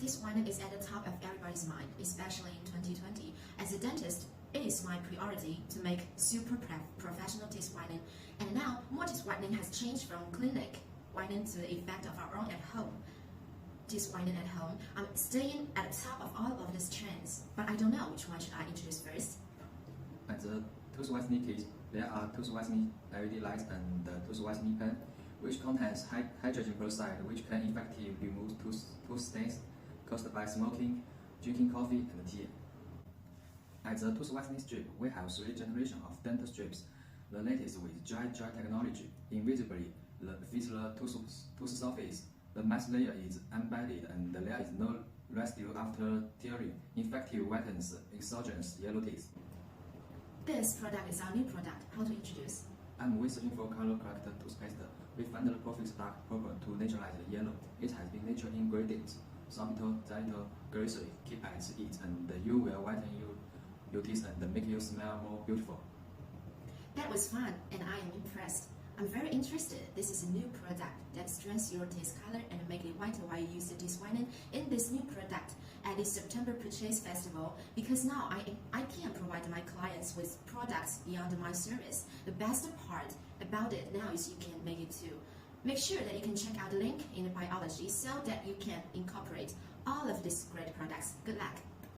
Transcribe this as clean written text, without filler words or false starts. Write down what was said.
Teeth whitening is at the top of everybody's mind, especially in 2020. As a dentist, it is my priority to make super professional teeth whitening. And now, more teeth whitening has changed from clinic whitening to the effect of our own at home. Teeth whitening at home. I'm staying at the top of all of these trends, but I don't know which one should I introduce first. At the tooth whitening kit, there are tooth whitening LED lights and the tooth whitening pen, which contains hydrogen peroxide, which can effectively remove tooth stains caused by smoking, drinking coffee, and tea. At the tooth whitening strip, we have 3 generations of dental strips, the latest with dry technology. Invisibly, fits the tooth surface. The mask layer is embedded and there is no residue after tearing. Effective whitens exogenous yellow teeth. This product is our new product. How to introduce? Amway rZM4 color corrector toothpaste. We find the perfect dark purple to neutralize the yellow. It has been natural ingredients, sorbitol, xylitol, glycerin, keep at it, and you will whiten your teeth and make you smell more beautiful. That was fun, and I am impressed. I'm very interested. This is a new product that strengthens your teeth color and make it whiter while you use the teeth whitening in this new product at the September Purchase Festival, because now I can provide my clients with products beyond my service. The best part about it now is you can make it too. Make sure that you can check out the link in the biology so that you can incorporate all of these great products. Good luck!